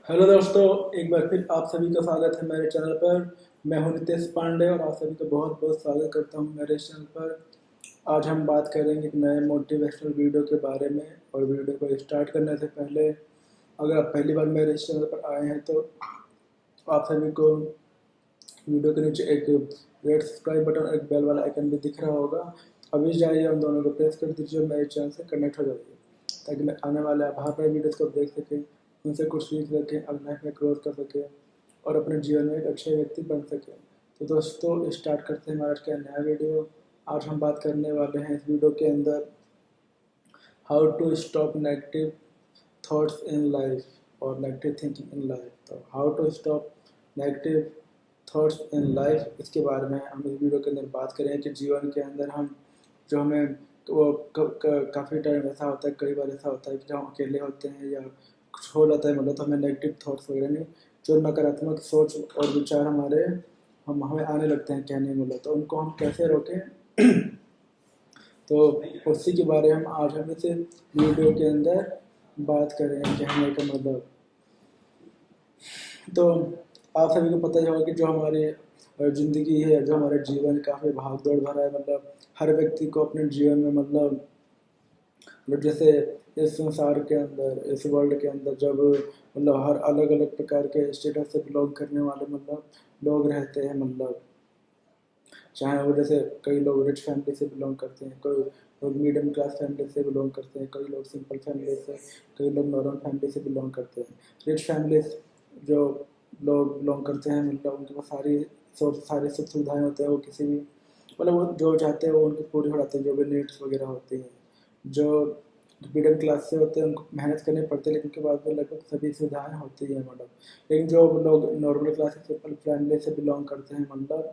Hello दोस्तों, एक बार फिर आप सभी का स्वागत है मेरे चैनल पर। मैं हूं नितेश पांडे और आप सभी का बहुत बहुत स्वागत करता हूं मेरे चैनल पर। आज हम बात करेंगे एक नए मोटिवेशनल वीडियो के बारे में। और वीडियो को स्टार्ट करने से पहले, अगर आप पहली बार मेरे चैनल पर आए हैं तो आप सभी को वीडियो के नीचे एक रेड सब्सक्राइब बटन और एक बेल वाला आइकन भी दिख रहा होगा। अभी जाइए उन दोनों को प्रेस कर दीजिए, मेरे चैनल से कनेक्ट हो जाइए ताकि मैं आने वाले हर वीडियोस को देख सकें, उनसे कुछ सीख सकें, अपनी लाइफ में ग्रोथ कर सकें और अपने जीवन में एक अच्छे व्यक्ति बन सकें। तो दोस्तों, स्टार्ट करते हैं हमारा आज का नया वीडियो। आज हम बात करने वाले हैं इस वीडियो के अंदर how to stop negative thoughts in life और नेगेटिव थिंकिंग इन लाइफ। तो how to stop negative thoughts in life, इसके बारे में हम इस वीडियो के अंदर बात करें कि जीवन के अंदर हम जो हमें वो काफ़ी टाइम ऐसा होता है, कई बार ऐसा होता है कि जब हम अकेले होते हैं या कुछ हो जाता है, मतलब तो हमें नेगेटिव थॉट्स वगैरह नहीं, जो नकारात्मक सोच और विचार हमें आने लगते हैं कहने मतलब, तो उनको हम कैसे रोकें तो उसी के बारे में आज हम इस वीडियो के अंदर बात करें कहने का मतलब। तो आप सभी को पता ही होगा कि जो हमारी ज़िंदगी है, जो हमारा जीवन काफ़ी भाग दौड़ भरा है। मतलब हर व्यक्ति को अपने जीवन में मतलब जैसे इस संसार के अंदर, इस वर्ल्ड के अंदर जब मतलब हर अलग अलग प्रकार के स्टेटस से बिलोंग करने वाले मतलब लोग रहते हैं। मतलब चाहे वो जैसे कई लोग रिच फैमिली से बिलोंग करते हैं, कोई लोग मीडियम क्लास फैमिली से बिलोंग करते हैं, कई लोग सिंपल फैमिली से, कई लोग नॉर्मल फैमिली से बिलोंग करते हैं। रिच फैमिली जो लोग बिलोंग करते हैं, मतलब उनके पास सारी सुख सुविधाएँ होते हैं। वो किसी भी मतलब वो जो चाहते हैं वो उनकी पूरी हो जाती है, जो भी नीड्स वगैरह होती हैं। जो मिडिल क्लास से होते हैं उनको मेहनत करनी पड़ती है, लेकिन उनके बाद में लगभग सभी सुविधाएँ होती हैं मतलब। लेकिन जो लोग नॉर्मल क्लास से सिंपल फैमिली से बिलोंग करते हैं, मतलब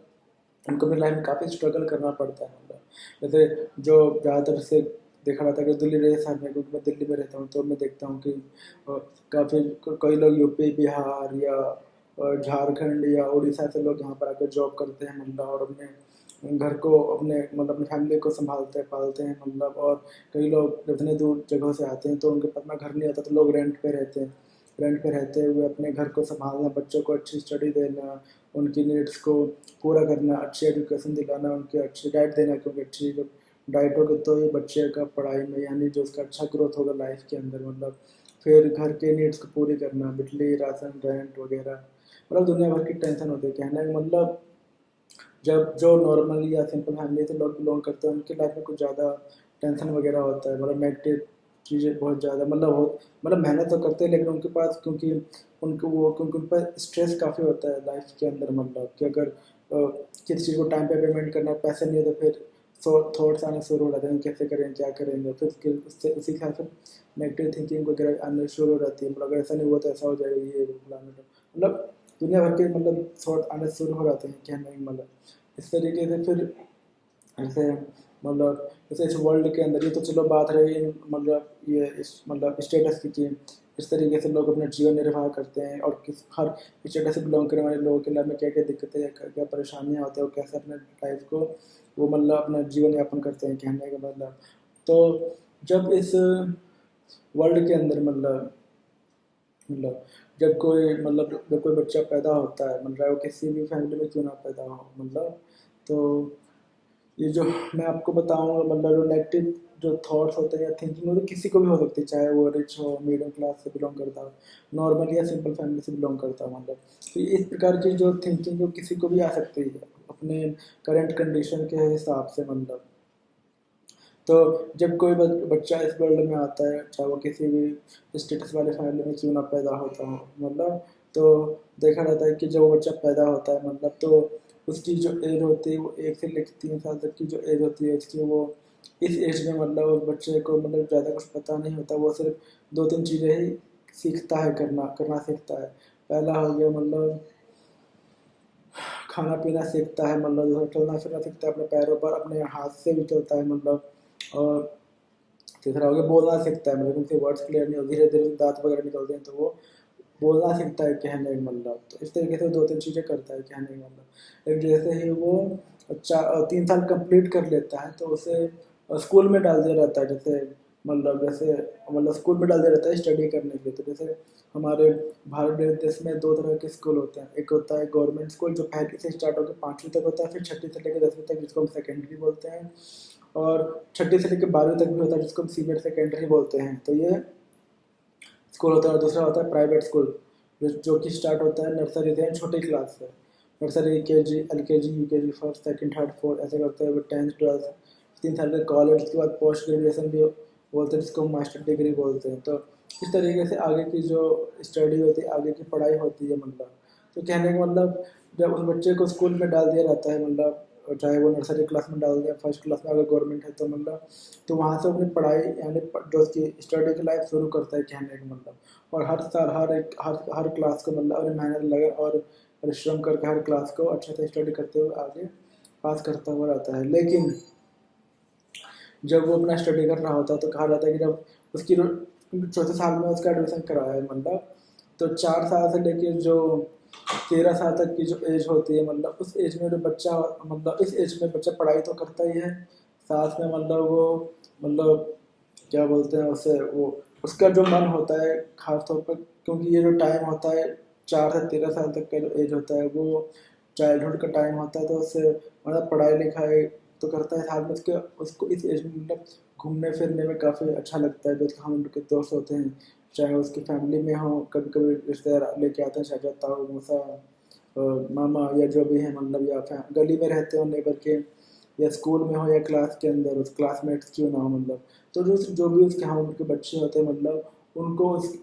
उनको अपनी लाइफ में काफ़ी स्ट्रगल करना पड़ता है। मतलब जैसे जो ज़्यादातर से देखा जाता है कि दिल्ली जैसे शहर में, क्योंकि मैं दिल्ली में रहता हूँ, तो मैं देखता हूँ कि काफ़ी कई लोग यूपी, बिहार या झारखंड या उड़ीसा से लोग यहाँ पर आकर जॉब करते हैं मतलब, और अपने घर को अपने मतलब अपनी फैमिली को संभालते हैं, पालते हैं मतलब। और कई लोग इतने दूर जगहों से आते हैं तो उनके पास में घर नहीं होता, तो लोग रेंट पे रहते हैं। रेंट पे रहते हुए अपने घर को संभालना, बच्चों को अच्छी स्टडी देना, उनकी नीड्स को पूरा करना, अच्छी एजुकेशन दिलाना, उनकी अच्छी डाइट देना, क्योंकि अच्छी जब डाइट होगी तो ये बच्चे का पढ़ाई में यानी जो उसका अच्छा ग्रोथ होगा लाइफ के अंदर मतलब। फिर घर के नीड्स को पूरी करना, बिजली, राशन, रेंट वगैरह, मतलब दुनिया भर की टेंशन होती है कहने का मतलब। जब जो नॉर्मल या सिंपल फैमिली से लोग बिलोंग करते हैं उनकी लाइफ में कुछ ज़्यादा टेंशन वगैरह होता है, मतलब नेगेटिव चीज़ें बहुत ज़्यादा मतलब मेहनत तो करते हैं, लेकिन उनके पास क्योंकि उन पर स्ट्रेस काफ़ी होता है लाइफ के अंदर। मतलब कि अगर किसी चीज़ को टाइम पे पेमेंट करना, पैसे नहीं है तो फिर थॉट्स आने शुरू हो जाते हैं, कैसे करें, क्या करेंगे। फिर उससे उसी के साथ नेगेटिव थिंकिंग वगैरह आने शुरू हो जाती है, मतलब अगर ऐसा नहीं हुआ तो ऐसा हो जाएगा, ये मतलब दुनिया भर के मतलब थॉट आने शुरू हो जाते हैं कहने का मतलब। इस तरीके से फिर ऐसे मतलब जैसे इस वर्ल्ड के अंदर, ये तो चलो बात रही मतलब ये इस मतलब स्टेटस की इस तरीके से लोग अपना जीवन निर्वाह करते हैं, और किस हर स्टेटस से बिलोंग करने वाले लोगों के लाइफ में क्या क्या दिक्कतें या क्या क्या परेशानियाँ होती है, और कैसे अपने लाइफ को वो मतलब अपना जीवन यापन करते हैं कहने का मतलब। तो जब इस वर्ल्ड के अंदर मतलब जब कोई बच्चा पैदा होता है, मतलब वो किसी भी फैमिली में क्यों ना पैदा हो मतलब, तो ये जो मैं आपको बताऊंगा मतलब जो नेगेटिव जो थॉट्स होते हैं या थिंकिंग होती है, किसी को भी हो सकती है, चाहे वो रिच हो, मिडिल क्लास से बिलोंग करता हो, नॉर्मल या सिंपल फैमिली से बिलोंग करता हो मतलब। तो इस प्रकार की जो थिंकिंग जो किसी को भी आ सकती है अपने करंट कंडीशन के हिसाब से मतलब। तो जब कोई बच्चा इस वर्ल्ड में आता है, चाहे वो किसी भी स्टेटस वाले फैमिली में क्यों ना पैदा होता हो मतलब, तो देखा जाता है कि जब वो बच्चा पैदा होता है मतलब, तो उसकी जो एज होती है वो 1 से लेकर 3 साल तक की जो एज होती है उसकी, वो इस एज में मतलब उस बच्चे को मतलब ज़्यादा कुछ पता नहीं होता। वो सिर्फ 2-3 चीज़ें ही सीखता है, करना करना सीखता है। पहला हो गया मतलब खाना पीना सीखता है, मतलब जो चलना फिरना सीखता है अपने पैरों पर, अपने हाथ से भी चलता है मतलब। और तीसरा हो गया बोलना सीखता है, मतलब उनके वर्ड्स क्लियर नहीं होते, धीरे धीरे दांत वगैरह निकलते हैं तो वो बोलना सीखता है कहने का मतलब। तो इस तरीके से 2-3 चीज़ें करता है कहने का मतलब। लेकिन जैसे ही वो 3 साल कंप्लीट कर लेता है तो उसे स्कूल में डाल दिया जाता है। जैसे मतलब जैसे मतलब स्कूल में डाल दिया जाता है स्टडी करने के लिए। तो जैसे हमारे भारत देश में दो तरह के स्कूल होते हैं, एक होता है गवर्नमेंट स्कूल जो पहली से स्टार्ट होकर 5वीं तक होता है, फिर 6ठी से लेकर 10वीं तक जिसको हम सेकेंडरी बोलते हैं, और 6ठी से लेकर 12वीं तक भी होता है जिसको हम सीनियर सेकेंडरी बोलते हैं। तो ये स्कूल होता है। और दूसरा होता है प्राइवेट स्कूल जो कि स्टार्ट होता है नर्सरी से, छोटी क्लास से, nursery KG LKG UKG first second third fourth ऐसे करते हैं, 10th 12th 3 साल का कॉलेज, उसके बाद पोस्ट ग्रेजुएशन भी बोलते हैं जिसको मास्टर डिग्री बोलते हैं। तो इस तरीके से आगे की जो स्टडी होती है, आगे की पढ़ाई होती है मतलब। तो कहने का मतलब जब उस बच्चे को स्कूल में डाल दिया जाता है मतलब, चाहे वो नर्सरी क्लास में डाल दिया, फर्स्ट क्लास में अगर गवर्नमेंट है तो मतलब, तो वहाँ से अपनी पढ़ाई यानी जो उसकी स्टडी की लाइफ शुरू करता है कहने का मतलब। और हर साल हर क्लास को मतलब अपनी मेहनत लगे और परिश्रम करके हर क्लास को अच्छे से स्टडी करते हुए आगे पास करता हुआ रहता है। लेकिन जब वो अपना स्टडी कर रहा होता है तो कहा जाता है कि जब उसकी चौथे साल में उसका एडमिशन कराया है मतलब, तो 4 साल से लेकर जो 13 साल तक की जो एज होती है मतलब, उस एज में जो बच्चा मतलब इस एज में बच्चा पढ़ाई तो करता ही है, साथ में मतलब वो मतलब क्या बोलते हैं उसे, वो उसका जो मन होता है खास तौर पर, क्योंकि ये जो टाइम होता है 4 से 13 साल तक का जो एज होता है वो चाइल्डहुड का टाइम होता है। तो उससे मतलब पढ़ाई लिखाई तो करता है, साथ में उसके उसको इस एज में मतलब घूमने फिरने में काफ़ी अच्छा लगता है। जो हम उनके दोस्त होते हैं, चाहे उसकी फैमिली में हो, कभी कभी रिश्तेदार लेके आते हैं, चाचा ताऊ मौसा मामा या जो भी है मतलब, या गली में रहते हो नेबर के, या स्कूल में हो या क्लास के अंदर उस क्लासमेट्स क्यों ना हो मतलब। तो जो भी उसके हम उनके बच्चे होते हैं मतलब, उनको उस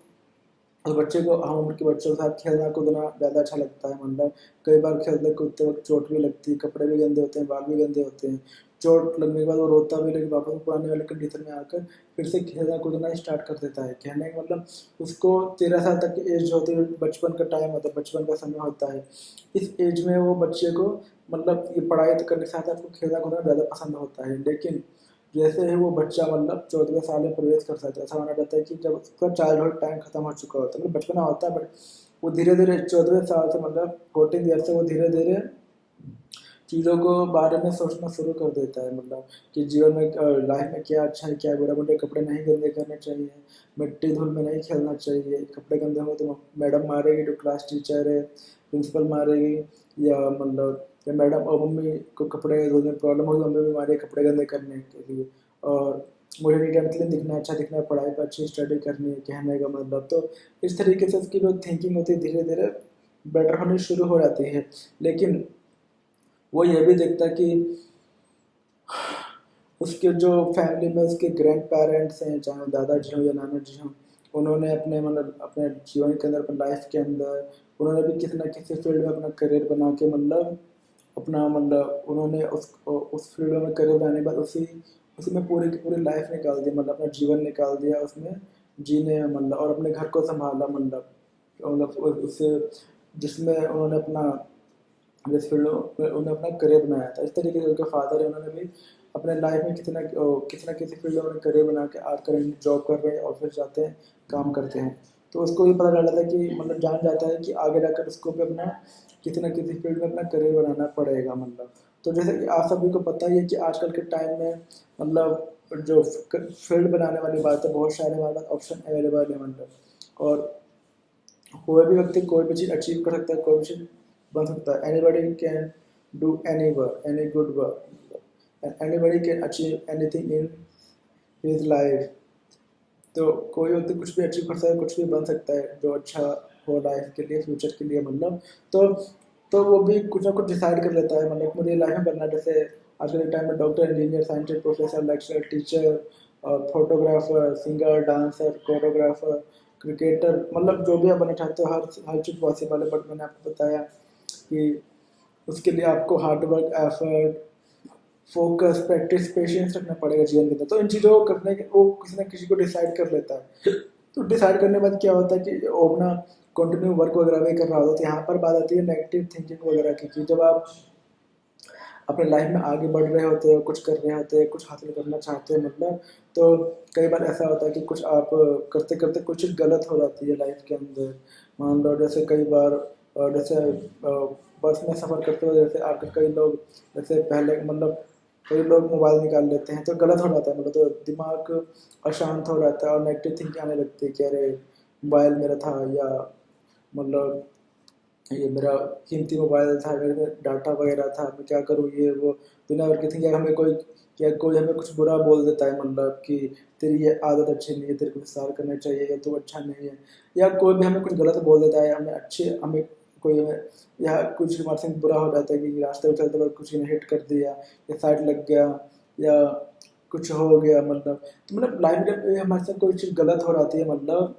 बच्चे को हम उनके बच्चों के साथ खेलना कूदना ज़्यादा अच्छा लगता है मतलब। कई बार खेलते कूदते वक्त चोट भी लगती है, कपड़े भी गंदे होते हैं, बाल भी गंदे होते हैं, चोट लगने के बाद वो रोता भी, लेकिन वापस पुराने वाले कंडीशन में आकर फिर से खेलना कूदना स्टार्ट कर देता है। कहने का मतलब उसको 13 साल तक की एज होती है, बचपन का टाइम होता है, बचपन का समय होता है। इस एज में वो बच्चे को मतलब ये पढ़ाई तो करने के साथ आपको खेलना कूदना ज़्यादा पसंद होता है। लेकिन जैसे ही वो बच्चा मतलब 14वें साल में प्रवेश कर सकता है, ऐसा माना जाता है कि जब उसका चाइल्डहुड टाइम खत्म हो चुका होता है, मतलब बचपना होता है, बट वो धीरे धीरे 14वें साल से मतलब 14 ईयर से वो धीरे धीरे चीज़ों को बारे में सोचना शुरू कर देता है मतलब, कि जीवन में लाइफ में क्या अच्छा है क्या बुरा, मुझे कपड़े नहीं गंदे करने चाहिए, मिट्टी धूल में नहीं खेलना चाहिए, कपड़े गंदे हो तो मैडम मारेगी, जो क्लास टीचर है प्रिंसिपल मारेगी, या मतलब या मैडम और मम्मी को कपड़े धोने में प्रॉब्लम होगी, मम्मी भी मारे कपड़े गंदे करने के लिए। और मुझे नीट एंड क्लीन दिखना है, अच्छा दिखना है, पढ़ाई पर अच्छी स्टडी करनी है कहने का मतलब। तो इस तरीके से उसकी जो थिंकिंग होती है धीरे धीरे बेटर होनी शुरू हो जाती है। लेकिन वो ये भी देखता है कि उसके जो फैमिली में उसके ग्रैंड पेरेंट्स हैं, चाहे वो दादाजी हों या नाना जी हों, उन्होंने अपने मतलब अपने जीवन के अंदर, अपने लाइफ के अंदर उन्होंने भी किसी न किसी फील्ड में अपना करियर बना के मतलब अपना मतलब उन्होंने उस फील्ड में करियर बनाने के बाद उसी उसी में पूरी की पूरी लाइफ निकाल दी मतलब, अपना जीवन निकाल दिया उसमें जीने में मतलब, और अपने घर को संभाला मतलब उससे जिसमें उन्होंने अपना जिस फील्ड में उन्होंने अपना करियर बनाया था। इस तरीके से उनके फादर है, उन्होंने भी अपने लाइफ में किसी फील्ड में उन्होंने करियर बना के आज करेंट जॉब कर रहे हैं, ऑफिस जाते हैं, काम करते हैं। तो उसको ये पता चल जाता है कि मतलब जान जाता है कि आगे जाकर उसको भी अपना किसी न किसी फील्ड में अपना करियर बनाना पड़ेगा मतलब। तो जैसे कि आप सभी को पता ही है कि आजकल के टाइम में मतलब जो फील्ड बनाने वाली बात है, बहुत सारे हमारे पास ऑप्शन अवेलेबल है मतलब। और कोई भी व्यक्ति कोई भी चीज़ अचीव कर सकता है, कोई भी चीज़ बन सकता है। Anybody can do any work, any good work, and anybody can achieve anything in his life. तो कोई व्यक्ति कुछ भी अचीव कर सकता है, कुछ भी बन सकता है जो अच्छा हो लाइफ के लिए, फ्यूचर के लिए मतलब। तो तो वो भी कुछ ना कुछ डिसाइड कर लेता है मतलब, मुझे लाइफ में बनना है। जैसे आजकल के टाइम में doctor, engineer, scientist, professor, lecturer, teacher, photographer, singer, dancer, choreographer, cricketer, मतलब जो भी आप बनना चाहते हो हर चीज़ पॉसिबल है। बट मैंने आपको बताया कि उसके लिए आपको hard work, effort, focus, practice, patience रखना पड़ेगा जीवन के अंदर। तो इन चीज़ों को करने के वो किसी ना किसी को डिसाइड कर लेता है। तो डिसाइड करने के बाद क्या होता है कि वो अपना कंटिन्यू वर्क वगैरह भी कर रहा होता है। तो यहाँ पर बात आती है नेगेटिव थिंकिंग वगैरह की, कि जब आप अपने लाइफ में आगे बढ़ रहे होते हो, कुछ कर रहे होते हैं, कुछ हासिल करना चाहते हैं मतलब, तो कई बार ऐसा होता है कि कुछ आप करते करते कुछ गलत हो जाती है लाइफ के अंदर। मान लो जैसे कई बार जैसे बस में सफ़र करते हुए जैसे आकर कई लोग जैसे पहले मतलब कई लोग मोबाइल निकाल लेते हैं तो गलत हो जाता है, मतलब तो दिमाग अशांत हो जाता है और नेगेटिव थिंकिंग आने लगती है कि अरे मोबाइल मेरा था, या मतलब ये मेरा कीमती मोबाइल था, मेरे में डाटा वगैरह था, मैं क्या करूँ, ये वो दुनिया भर की थी। या हमें कोई, या कोई हमें कुछ बुरा बोल देता है, मतलब कि तेरी ये आदत अच्छी नहीं है, तेरे को विस्तार करना चाहिए, या तू अच्छा नहीं है, या कोई भी हमें कुछ गलत बोल देता है, हमें अच्छे हमें कोई हमें, या कुछ हमारे संग बुरा हो जाता है कि रास्ते में चलते वक्त कुछ ने हिट कर दिया, या साइड लग गया, या कुछ हो गया, मतलब तो मतलब लाइफ में हमारे साथ कोई चीज़ गलत हो जाती है, मतलब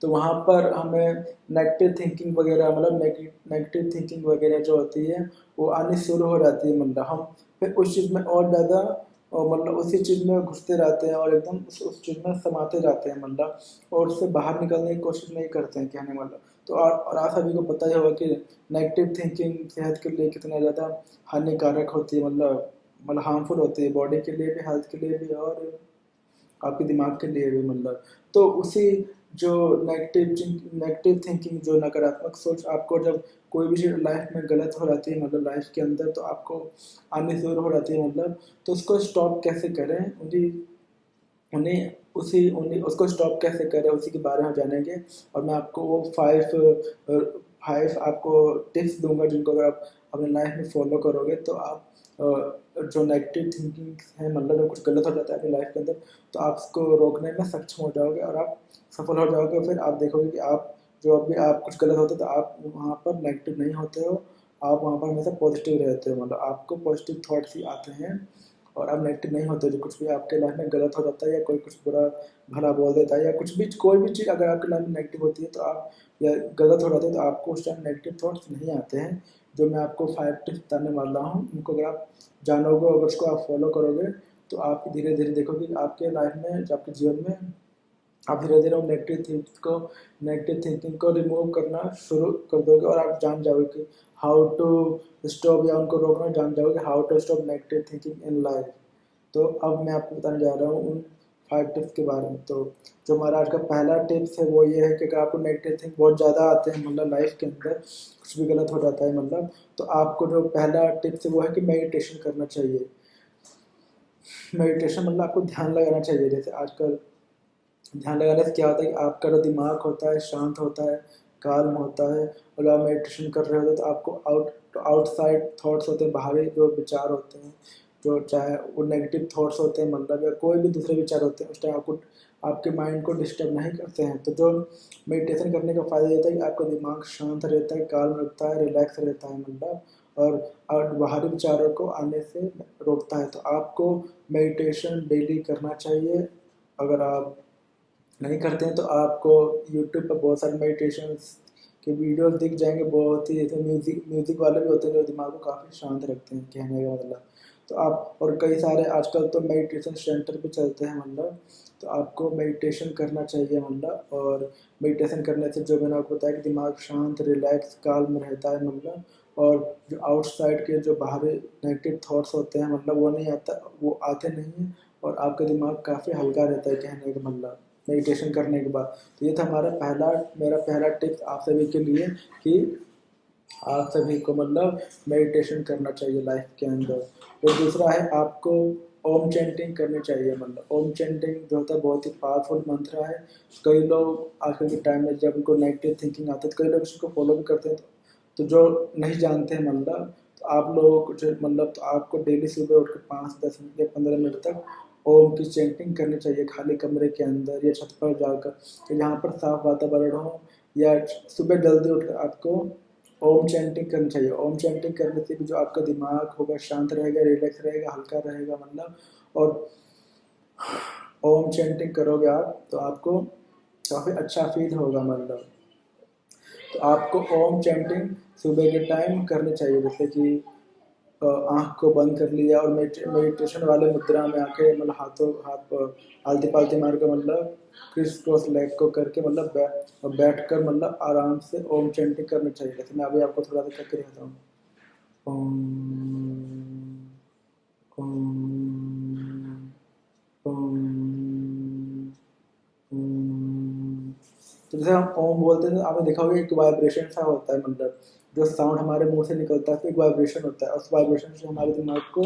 तो वहाँ पर हमें नेगेटिव थिंकिंग वगैरह, मतलब नेगेटिव थिंकिंग वगैरह जो होती है वो आनी शुरू हो जाती है, मतलब हम फिर उस चीज़ में और ज़्यादा, और मतलब उसी चीज़ में घुसते रहते हैं और एकदम उस चीज़ में समाते जाते हैं, मतलब और उससे बाहर निकलने की कोशिश नहीं करते हैं, कहने मतलब। तो और आप सभी को पता ही होगा कि नेगेटिव थिंकिंग सेहत के लिए कितना ज़्यादा हानिकारक होती है, मतलब हार्मफुल होती है, बॉडी के लिए भी, हेल्थ के लिए भी, और आपके दिमाग के लिए भी, मतलब तो उसी जो नेगेटिव थिंकिंग, जो नकारात्मक सोच आपको जब कोई भी चीज़ लाइफ में गलत हो जाती है, मतलब लाइफ के अंदर तो आपको आनी शुरू हो जाती है, मतलब तो उसको स्टॉप कैसे करें, उन्हीं उन्हें उन्हीं उसको स्टॉप कैसे करें, उसी के बारे में जानेंगे। और मैं आपको वो फाइव आपको टिप्स दूंगा, जिनको अगर आप अपने लाइफ में फॉलो करोगे तो आप जो नेगेटिव थिंकिंग है, मतलब जब कुछ गलत हो जाता है अपनी लाइफ के अंदर, तो आप उसको रोकने में सक्षम हो जाओगे और आप सफल हो जाओगे। फिर आप देखोगे कि आप जो अभी आप कुछ गलत होता है तो आप वहाँ पर नेगेटिव नहीं होते हो, आप वहाँ पर हमेशा पॉजिटिव रहते हो, मतलब आपको पॉजिटिव थॉट्स ही आते हैं और आप नेगेटिव नहीं होते। जो कुछ भी आपके लाइफ में गलत हो जाता है, या कोई कुछ बुरा भला बोल देता है, या कुछ भी कोई भी चीज़ अगर आपकी लाइफ में नेगेटिव होती है तो आप, या गलत हो जाता है तो आपको उस टाइम नेगेटिव थॉट्स नहीं आते हैं। जो मैं आपको 5 टिप्स बताने वाला हूँ, उनको अगर आप जानोगे, अगर उसको आप फॉलो करोगे तो आप धीरे धीरे देखोगे कि आपके लाइफ में, जो आपके जीवन में, आप धीरे धीरे नेगेटिव थिंकिंग को रिमूव करना शुरू कर दोगे, और आप जान जाओगे कि हाउ टू स्टॉप, या उनको रोकना जान जाओगे, how to stop negative thinking in life. तो अब मैं आपको बताने जा रहा हूँ उन 5 टिप्स के बारे में। तो जो हमारा आज का पहला टिप्स है वो ये है कि अगर आपको नेगेटिव थिंक बहुत ज़्यादा आते हैं, मतलब लाइफ के अंदर कुछ भी गलत हो जाता है, मतलब तो आपको जो पहला टिप्स है वो है कि मेडिटेशन करना चाहिए। मेडिटेशन मतलब आपको ध्यान लगाना चाहिए। जैसे आजकल ध्यान लगाने से क्या होता है कि आपका जो दिमाग होता है शांत होता है, काल्म होता है, और आप मेडिटेशन कर रहे होते हैं तो आपको आउटसाइड थॉट्स होते हैं, बाहरी जो विचार होते हैं, जो चाहे वो नेगेटिव थॉट्स होते हैं, मतलब या कोई भी दूसरे विचार होते हैं, उस टाइम आपको आपके माइंड को डिस्टर्ब नहीं करते हैं। तो जो मेडिटेशन करने का फ़ायदा ये होता है कि आपका दिमाग शांत रहता है, काल्म रहता है, रिलैक्स रहता है, मतलब और बाहरी विचारों को आने से रोकता है। तो आपको मेडिटेशन डेली करना चाहिए। अगर आप नहीं करते हैं तो आपको यूट्यूब पर बहुत सारे मेडिटेशंस के वीडियोस दिख जाएंगे, बहुत ही जैसे म्यूज़िक वाले भी होते हैं जो दिमाग को काफ़ी शांत रखते हैं, कहने का मतलब। तो आप, और कई सारे आजकल तो मेडिटेशन सेंटर भी चलते हैं, मतलब तो आपको मेडिटेशन करना चाहिए, मतलब और मेडिटेशन करने से जो मैंने आपको बताया कि दिमाग शांत, रिलैक्स, काल्म रहता है, मतलब और जो आउटसाइड के जो बाहरी नेगेटिव थॉट्स होते हैं, मतलब वो नहीं आता, वो आते नहीं हैं, और आपका दिमाग काफ़ी हल्का रहता है, कहने का मतलब मेडिटेशन करने के बाद। तो ये था मेरा पहला टिप्स आप सभी के लिए कि आप सभी को मतलब मेडिटेशन करना चाहिए लाइफ के अंदर। और दूसरा है आपको ओम चैंटिंग करनी चाहिए, मतलब ओम चैंटिंग जो होता है बहुत ही पावरफुल मंत्र है। कई लोग आजकल के टाइम में जब उनको नेगेटिव थिंकिंग आती है तो कई लोग इसको फॉलो भी करते हैं। तो जो नहीं जानते हैं, मतलब तो आप लोगों को मतलब तो आपको डेली सुबह उठ कर 5-10 मिनट या 15 मिनट तक ओम की चैंटिंग करनी चाहिए, खाली कमरे के अंदर या छत पर जाकर, तो जहाँ पर साफ वातावरण हो, या सुबह जल्दी उठकर आपको ओम चैंटिंग करनी चाहिए। ओम चैंटिंग करने से भी जो आपका दिमाग होगा शांत रहेगा, रिलैक्स रहेगा, हल्का रहेगा, मतलब और ओम चैंटिंग करोगे आप तो आपको काफ़ी अच्छा फील होगा, मतलब तो आपको ओम चैंटिंग सुबह के टाइम करनी चाहिए। जैसे कि आँख को बंद कर लिया और मेडिटेशन वाले मुद्रा में आके, मतलब हाथ पर आलती पालती मार के, मतलब क्रिस क्रॉस लेग को करके, मतलब बैठ कर, मतलब आराम से ओम चैंटिंग करनी चाहिए। जैसे मैं अभी आपको थोड़ा सा करके दिखाता हूँ। ओम ओम ओम ओम। तो जैसे हम ओम बोलते हैं तो आपने देखा होगा एक वाइब्रेशन सा होता है, मतलब जो साउंड हमारे मुंह से निकलता है तो एक वाइब्रेशन होता है, उस वाइब्रेशन से हमारे दिमाग को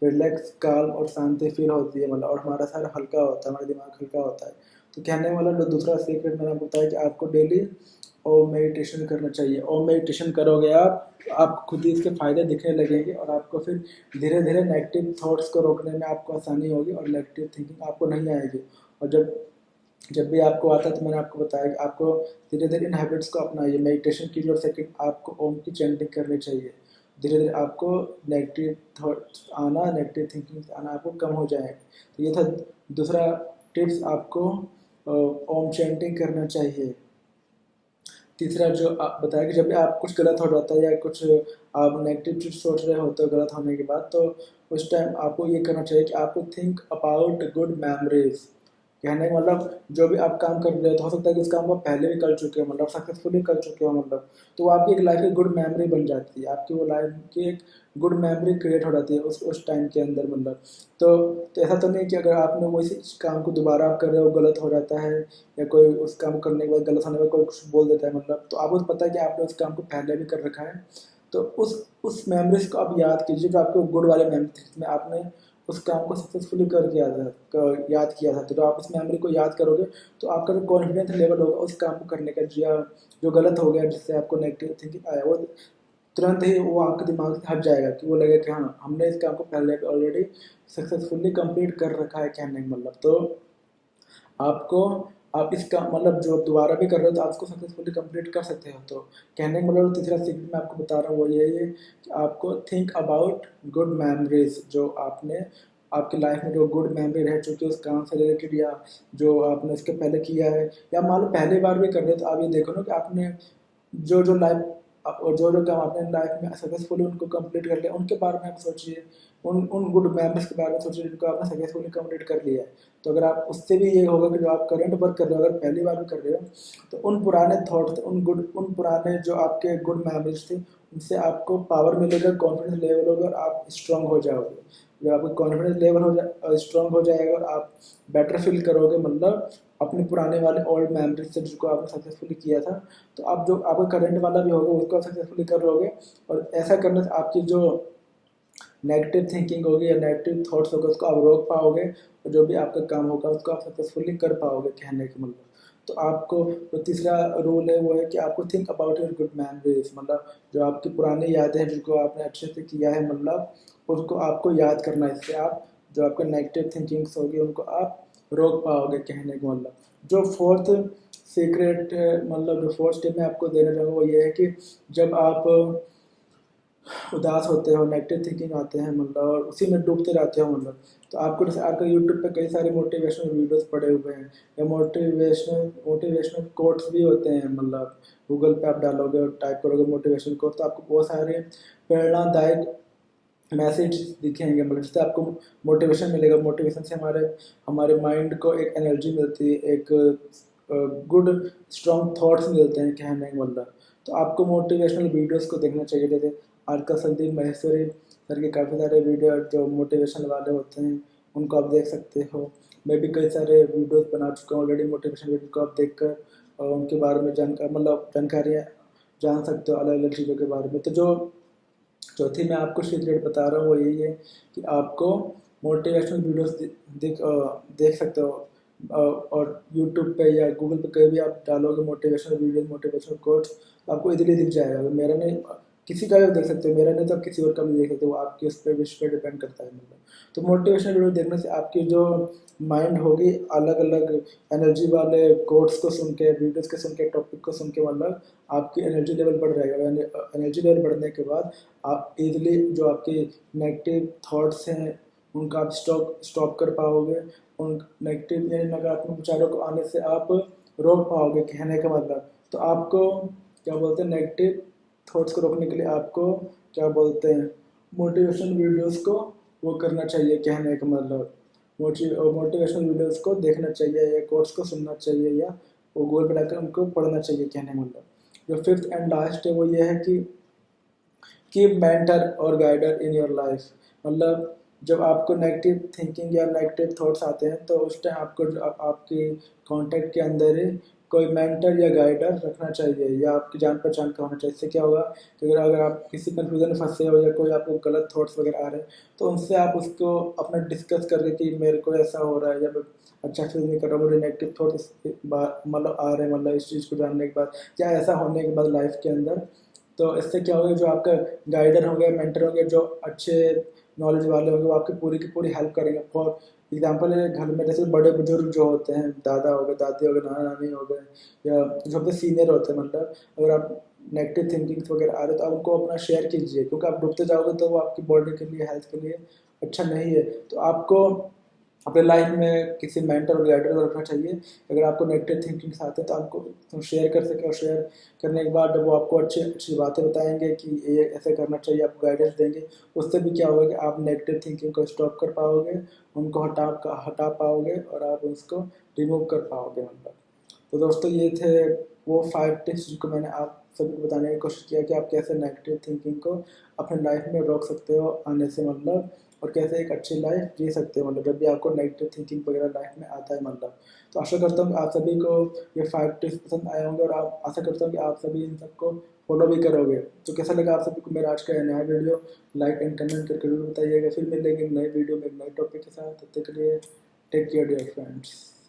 रिलैक्स, काल्म और शांति फील होती है मतलब, और हमारा सर हल्का होता है, हमारा दिमाग हल्का होता है। तो कहने का मतलब जो दूसरा सीक्रेट मैंने आपको बताया कि आपको डेली ओम मेडिटेशन करना चाहिए। ओम मेडिटेशन करोगे आप खुद ही इसके फ़ायदे दिखने लगेंगे, और आपको फिर धीरे धीरे नेगेटिव थॉट्स को रोकने में आपको आसानी होगी और नेगेटिव थिंकिंग आपको नहीं आएगी। और जब जब भी आपको आता है तो मैंने आपको बताया कि आपको धीरे धीरे इन हैबिट्स को अपनाइए। मेडिटेशन कीजिए और सेकंड आपको ओम की चैंटिंग करनी चाहिए। धीरे धीरे आपको नेगेटिव थॉट्स आना, नेगेटिव थिंकिंग आना आपको कम हो जाएगा। तो ये था दूसरा टिप्स, आपको ओम चैंटिंग करना चाहिए। तीसरा जो आप बताया कि जब भी आप कुछ गलत हो जाता है या कुछ आप नेगेटिव चीज सोच रहे होते हो गलत होने के बाद, तो उस टाइम आपको ये करना चाहिए कि आपको थिंक अबाउट गुड मेमोरीज। कहने का मतलब जो भी आप काम कर रहे हो तो हो सकता है कि उस काम को पहले भी कर चुके हो, मतलब सक्सेसफुली कर चुके हो, मतलब तो वो आपकी एक लाइफ की गुड मेमोरी बन जाती है, आपकी वो लाइफ की एक गुड मेमोरी क्रिएट हो जाती है उस टाइम के अंदर मतलब। तो ऐसा तो नहीं कि अगर आपने वही काम को दोबारा आप कर रहे हो गलत हो जाता है, या कोई उस काम करने के बाद गलत होने पर कोई कुछ बोल देता है मतलब, तो आपको पता है कि आपने उस काम को पहले भी कर रखा है। तो उस मेमोरीज को आप याद कीजिए जो आपके गुड वाले मेमोरी थे, जिसमें आपने उस काम को सक्सेसफुली कर किया था, याद किया था। तो आप उस मेमोरी को याद करोगे तो आपका जो कॉन्फिडेंस लेवल होगा उस काम को करने का, जो गलत हो गया जिससे आपको नेगेटिव थिंकिंग आया, वो तुरंत ही वो आपके दिमाग से हट जाएगा, कि वो लगेगा कि हाँ हमने इस काम को पहले ऑलरेडी सक्सेसफुली कंप्लीट कर रखा है, कहने का मतलब। तो आपको आप इसका मतलब जो दोबारा भी कर रहे हो तो आप इसको सक्सेसफुली कंप्लीट कर सकते हो। तो कहने का मतलब तीसरा सीक्रेट मैं आपको बता रहा हूँ वो यही है कि आपको थिंक अबाउट गुड मेमोरीज, जो आपने आपकी लाइफ में जो गुड मेमोरी रह चुकी है उस काम से रिलेटेड, या जो आपने इसके पहले किया है, या मान लो पहली बार भी कर रहे हो, तो आप ये देखो ना कि आपने जो जो लाइफ और जो जो काम आपने लाइफ में सक्सेसफुली उनको कंप्लीट कर लिया, उनके बारे में आप सोचिए, उन गुड मेमोरीज के बारे में सोचिए जिनको आपने सक्सेसफुली कंप्लीट कर लिया है। तो अगर आप उससे भी ये होगा कि जो आप करंट वर्क कर रहे हो, अगर पहली बार भी कर रहे हो, तो उन पुराने थॉट्स, उन पुराने जो आपके गुड मेमोरीज थे उनसे आपको पावर मिलेगा, कॉन्फिडेंस लेवल होगा और आप स्ट्रांग हो जाओगे। जब आपका कॉन्फिडेंस लेवल हो स्ट्रांग हो जाएगा और आप बेटर फील करोगे, मतलब अपने पुराने वाले ओल्ड मेमोरीज से जिसको आपने सक्सेसफुली किया था, तो आप जो आपका करंट वाला भी होगा उसको आप सक्सेसफुली कर लोगे। और ऐसा करने से आपकी जो नेगेटिव थिंकिंग होगी या नेगेटिव थॉट्स होगा उसको आप रोक पाओगे, और जो भी आपका काम होगा उसको आप सक्सेसफुली कर पाओगे, कहने का मतलब। तो आपको जो तीसरा रूल है वो है कि आपको think about your good memories, मतलब जो आपकी पुरानी यादें हैं जिनको आपने अच्छे से किया है, मतलब उसको आपको याद करना है। इससे आप जो आपके नेगेटिव थिंकिंग्स होगी उनको आप रोक पाओगे, कहने का मतलब। जो फोर्थ सीक्रेट मतलब जो फोर्थ स्टेप मैं आपको देना चाहूँगा वो ये है कि जब आप उदास होते हो, नेगेटिव थिंकिंग आते हैं मतलब, और उसी में डूबते रहते हो मतलब, तो आपको जैसे आजकल यूट्यूब पे कई सारे मोटिवेशनल वीडियोस पड़े हुए हैं, या मोटिवेशनल कोट्स भी होते हैं, मतलब गूगल पे आप डालोगे और टाइप करोगे मोटिवेशनल कोट, तो आपको बहुत सारे प्रेरणादायक मैसेज दिखेंगे, मतलब जिससे आपको मोटिवेशन मिलेगा। मोटिवेशन से हमारे हमारे माइंड को एक एनर्जी मिलती है, एक गुड स्ट्रॉन्ग थॉट्स मिलते हैं, कहने का मतलब। तो आपको मोटिवेशनल वीडियोस को देखना चाहिए, जैसे आजकल संदीप माहेश्वरी सर के काफ़ी सारे वीडियो जो मोटिवेशन वाले होते हैं उनको आप देख सकते हो। मैं भी कई सारे वीडियोस बना चुका हूँ ऑलरेडी मोटिवेशन वीडियो को आप देखकर, और उनके बारे में जानकारियाँ जान सकते हो अलग अलग चीज़ों के बारे में। तो जो चौथी मैं आपको सीक्रेट बता रहा हूँ वो यही है कि आपको मोटिवेशनल वीडियोस देख सकते हो, और यूट्यूब पे या गूगल पे कहीं भी आप डालोगे मोटिवेशनल वीडियो, मोटिवेशनल कोट्स, आपको इजीली दिख जाएगा। मेरा नहीं, किसी का भी देख सकते हो, मेरा नहीं तो आप किसी और का भी देख सकते हो, वो आपके उस पर विश पे डिपेंड करता है मतलब। तो मोटिवेशनल वीडियो देखने से आपकी जो माइंड होगी अलग अलग एनर्जी वाले कोट्स को सुन के, वीडियोस के सुन के, टॉपिक को सुन के, मतलब आपकी एनर्जी लेवल बढ़ जाएगा। एनर्जी लेवल बढ़ने के बाद आप इजीली जो आपके नेगेटिव थॉट्स हैं उनका आप स्टॉप कर पाओगे, उन नेगेटिव यानी नकारात्मक विचारों को आने से आप रोक पाओगे, कहने का मतलब। तो आपको क्या बोलते हैं, नेगेटिव थॉट्स को रोकने के लिए आपको क्या बोलते हैं, मोटिवेशनल वीडियोस को वो करना चाहिए, कहने का मतलब। मोटिवेशनल वीडियोस को देखना चाहिए, या कोर्स को सुनना चाहिए, या वो गूगल पर जाकर उनको पढ़ना चाहिए, कहने का मतलब। जो फिफ्थ एंड लास्ट है वो ये है कि कीप मेंटर और गाइडर इन योर लाइफ, मतलब जब आपको नेगेटिव थिंकिंग या नेगेटिव थॉट्स आते हैं तो उस टाइम आपको जो आपके कांटेक्ट के अंदर ही कोई मेंटर या गाइडर रखना चाहिए या आपकी जान पहचान का होना चाहिए। इससे क्या होगा कि अगर आप किसी कंफ्यूजन में फंसे हो या कोई आपको गलत थॉट्स वगैरह आ रहे हैं तो उनसे आप उसको अपना डिस्कस करके कि मेरे को ऐसा हो रहा है या मैं अच्छा फील नहीं कर रहा, मुझे नेगेटिव थॉट मतलब आ रहे हैं, मतलब इस चीज़ को जानने के बाद या ऐसा होने के बाद लाइफ के अंदर। तो इससे क्या होगा, जो आपका गाइडर होंगे, मेंटर होंगे, जो अच्छे नॉलेज वाले होंगे, वो आपकी पूरी की पूरी हेल्प करेंगे। फॉर एग्जाम्पल है, घर में जैसे बड़े बुजुर्ग जो होते हैं, दादा हो गए, दादी हो गए, नाना नानी हो गए, या जो अपने सीनियर होते हैं, मतलब अगर आप नेगेटिव थिंकिंग्स वगैरह आ रहे तो आप उनको अपना शेयर कीजिए, क्योंकि आप डूबते जाओगे तो वो आपकी बॉडी के लिए, हेल्थ के लिए अच्छा नहीं है। तो आपको अपने लाइफ में किसी मेंटर और गाइडर को रखना चाहिए। अगर आपको नेगेटिव थिंकिंग्स आते हैं तो आपको शेयर कर सके, और शेयर करने के बाद जब वो आपको अच्छी अच्छी बातें बताएंगे कि ये ऐसे करना चाहिए, आपको गाइडेंस देंगे, उससे भी क्या होगा कि आप नेगेटिव थिंकिंग को स्टॉप कर पाओगे, उनको हटा पाओगे और आप उसको रिमूव कर पाओगे, मतलब। तो दोस्तों, ये थे वो 5 टिप्स जिनको मैंने आप सभी को बताने की कोशिश किया कि आप कैसे नेगेटिव थिंकिंग को अपने लाइफ में रोक सकते हो आने से, मतलब, और कैसे एक अच्छी लाइफ जी सकते हो, मतलब जब भी आपको नेगेटिव थिंकिंग वगैरह लाइफ में आता है, मतलब। तो आशा करता हूँ कि आप सभी को ये 5 टिप्स पसंद आए होंगे, और आप आशा करता हूँ कि आप सभी इन सबको फॉलो भी करोगे। तो कैसा लगा आप सभी को मेरा आज का नया वीडियो? लाइक एंड कमेंट करके जरूर बताइएगा। फिर मिलेंगे नए वीडियो में एक नए टॉपिक के साथ। तब तक के लिए टेक केयर डियर फ्रेंड्स।